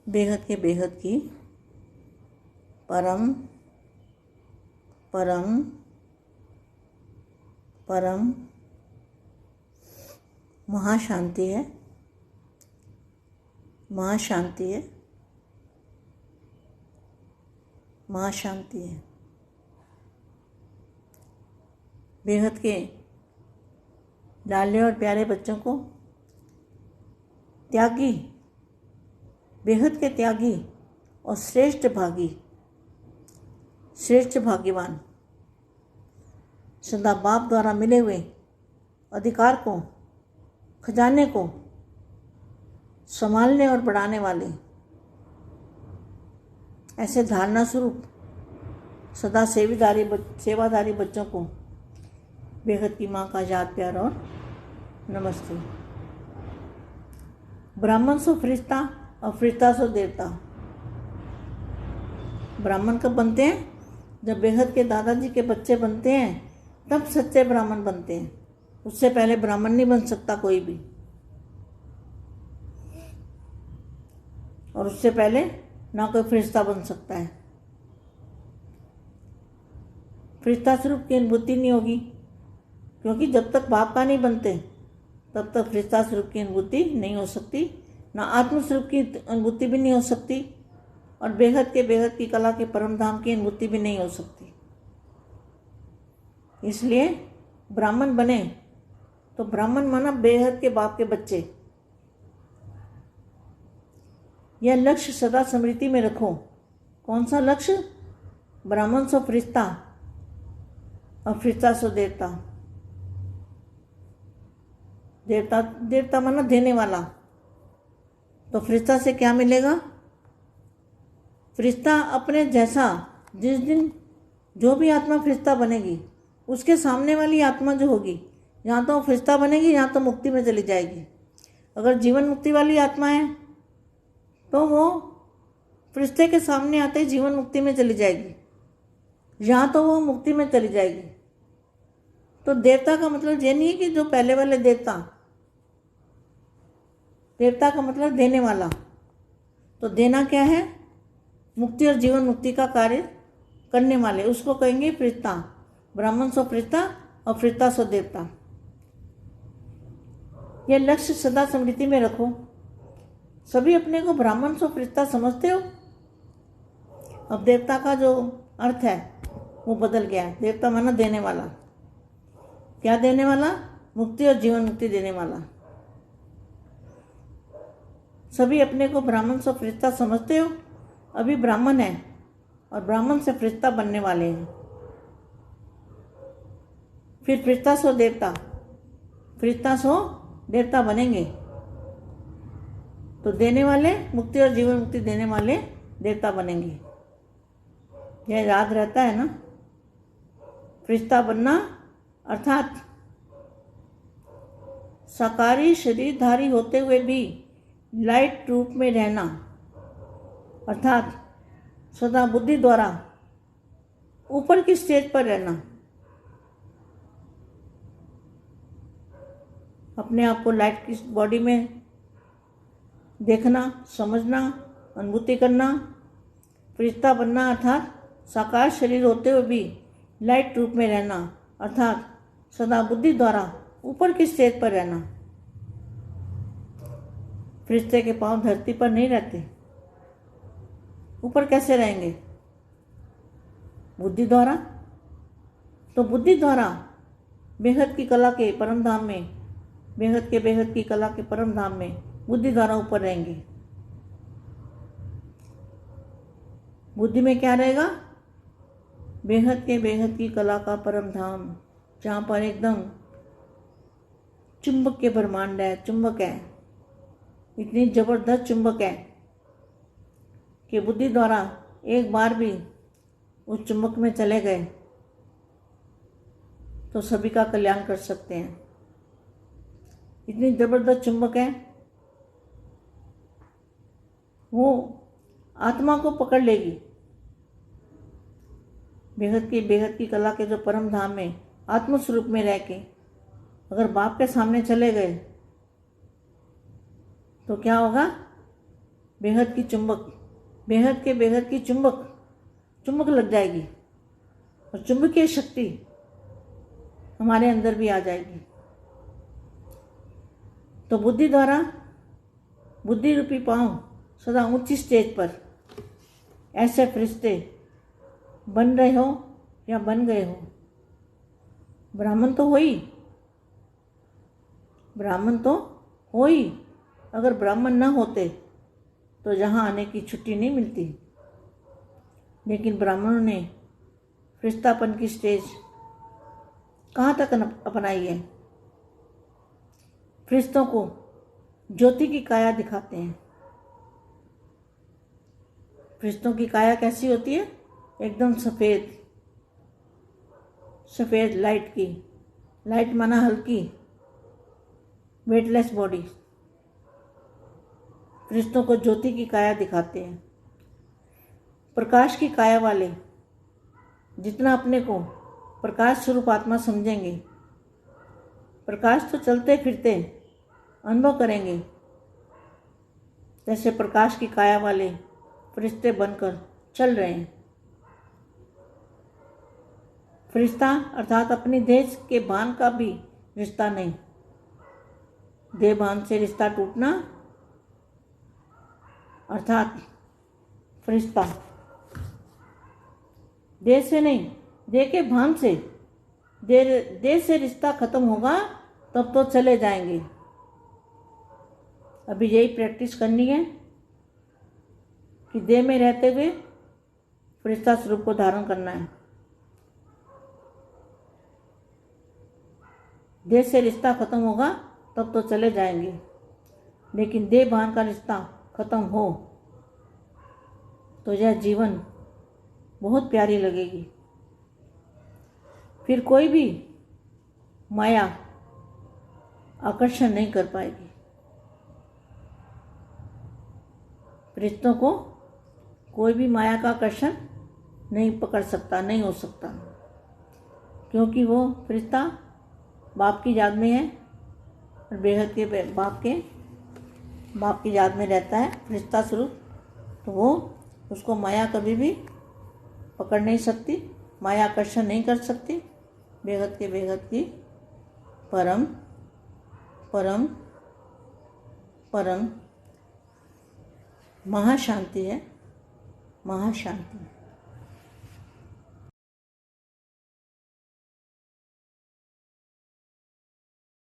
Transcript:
बेहद की परम परम परम महाशांति है, महाशांति है, महाशांति है। बेहद के लाडले और प्यारे बच्चों को त्यागी, बेहद के त्यागी और श्रेष्ठ भाग्यवान सदा बाप द्वारा मिले हुए अधिकार को, खजाने को संभालने और बढ़ाने वाले ऐसे धारणा स्वरूप सदा सेवादारी बच्चों को बेहद की माँ का याद प्यार और नमस्ते। ब्राह्मण सो फरिश्ता और फरिश्ता सो देवता। ब्राह्मण कब बनते हैं? जब बेहद के दादाजी के बच्चे बनते हैं तब सच्चे ब्राह्मण बनते हैं। उससे पहले ब्राह्मण नहीं बन सकता कोई भी, और उससे पहले ना कोई फरिश्ता बन सकता है। फरिश्ता स्वरूप की अनुभूति नहीं होगी, क्योंकि जब तक बाप का नहीं बनते तब तक फरिश्ता स्वरूप की अनुभूति नहीं हो सकती, ना आत्म स्वरूप की अनुभूति भी नहीं हो सकती, और बेहद की कला के परम धाम की अनुभूति भी नहीं हो सकती। इसलिए ब्राह्मण बने तो ब्राह्मण माना बेहद के बाप के बच्चे। यह लक्ष्य सदा स्मृति में रखो। कौन सा लक्ष्य? ब्राह्मण सो फरिश्ता और फरिश्ता सो देवता। देवता माना देने वाला। तो फरिश्ता से क्या मिलेगा? फरिश्ता अपने जैसा, जिस दिन जो भी आत्मा फरिश्ता बनेगी उसके सामने वाली आत्मा जो होगी, यहाँ तो फरिश्ता बनेगी, यहाँ तो मुक्ति में चली जाएगी। अगर जीवन मुक्ति वाली आत्मा है तो वो फरिश्ते के सामने आते ही जीवन मुक्ति में चली जाएगी, यहाँ तो वो मुक्ति में चली जाएगी। तो देवता का मतलब ये नहीं है कि जो पहले वाले देवता का मतलब देने वाला। तो देना क्या है? मुक्ति और जीवन मुक्ति का कार्य करने वाले, उसको कहेंगे फरिश्ता। ब्राह्मण सो फरिश्ता और फरिश्ता सो देवता। यह लक्ष्य सदा स्मृति में रखो। सभी अपने को ब्राह्मण सो फरिश्ता समझते हो। अब देवता का जो अर्थ है वो बदल गया है। देवता माना देने वाला। क्या देने वाला? मुक्ति और जीवन मुक्ति देने वाला। सभी अपने को ब्राह्मण सो फरिश्ता समझते हो। अभी ब्राह्मण है और ब्राह्मण से फरिश्ता बनने वाले हैं। फिर फरिश्ता सो देवता, फरिश्ता सो देवता बनेंगे। तो देने वाले, मुक्ति और जीवन मुक्ति देने वाले देवता बनेंगे। यह याद रहता है ना? फरिश्ता बनना अर्थात साकारी शरीरधारी होते हुए भी लाइट रूप में रहना, अर्थात सदा बुद्धि द्वारा ऊपर की स्टेज पर रहना। अपने आप को लाइट की बॉडी में देखना, समझना, अनुभूति करना। फरिश्ता बनना अर्थात साकार शरीर होते हुए भी लाइट रूप में रहना, अर्थात सदा बुद्धि द्वारा ऊपर की स्टेज पर रहना। फरिश्ते के पांव धरती पर नहीं रहते, ऊपर कैसे रहेंगे? बुद्धि द्वारा। तो बुद्धि द्वारा बेहद की कला के परम धाम में, बेहद की कला के परम धाम में बुद्धि द्वारा ऊपर रहेंगे। बुद्धि में क्या रहेगा? बेहद की कला का परम धाम, जहाँ पर एकदम चुंबक के ब्रह्मांड है, चुंबक है, इतनी जबरदस्त चुंबक है कि बुद्धि द्वारा एक बार भी उस चुंबक में चले गए तो सभी का कल्याण कर सकते हैं। इतनी जबरदस्त चुंबक है, वो आत्मा को पकड़ लेगी। बेहद की कला के जो परम धाम में आत्म स्वरूप में रह के अगर बाप के सामने चले गए तो क्या होगा? बेहद की चुंबक, बेहद की चुंबक लग जाएगी और चुंबकीय शक्ति हमारे अंदर भी आ जाएगी। तो बुद्धि द्वारा, बुद्धि रूपी पांव सदा ऊंची स्टेज पर ऐसे फरिश्ते बन रहे हो या बन गए हो। ब्राह्मण तो हो ही। अगर ब्राह्मण न होते तो यहाँ आने की छुट्टी नहीं मिलती। लेकिन ब्राह्मणों ने फरिश्तापन की स्टेज कहाँ तक अपनाई है। फरिश्तों को ज्योति की काया दिखाते हैं। फरिश्तों की काया कैसी होती है? एकदम सफ़ेद लाइट की, लाइट माना हल्की, वेटलेस बॉडी। फरिश्तों को ज्योति की काया दिखाते हैं। प्रकाश की काया वाले जितना अपने को प्रकाश स्वरूप आत्मा समझेंगे, प्रकाश तो चलते फिरते अनुभव करेंगे, जैसे प्रकाश की काया वाले फरिश्ते बनकर चल रहे हैं। फरिश्ता अर्थात अपनी देह के भान का भी रिश्ता नहीं। देह भान से रिश्ता टूटना अर्थात फरिश्ता। देह से नहीं, देह के भान से। देह से रिश्ता खत्म होगा तब तो चले जाएंगे। अभी यही प्रैक्टिस करनी है कि देह में रहते हुए फरिश्ता स्वरूप को धारण करना है। देह से रिश्ता खत्म होगा तब तो चले जाएंगे, लेकिन देह भान का रिश्ता खत्म हो तो यह जीवन बहुत प्यारी लगेगी। फिर कोई भी माया आकर्षण नहीं कर पाएगी। फरिश्तों को कोई भी माया का आकर्षण नहीं पकड़ सकता, नहीं हो सकता, क्योंकि वो फरिश्ता बाप की याद में है और बेहद के बाप की याद में रहता है फरिश्ता स्वरूप। तो वो उसको माया कभी भी पकड़ नहीं सकती, माया आकर्षण नहीं कर सकती। बेहद की परम परम परम महाशांति है, महाशांति।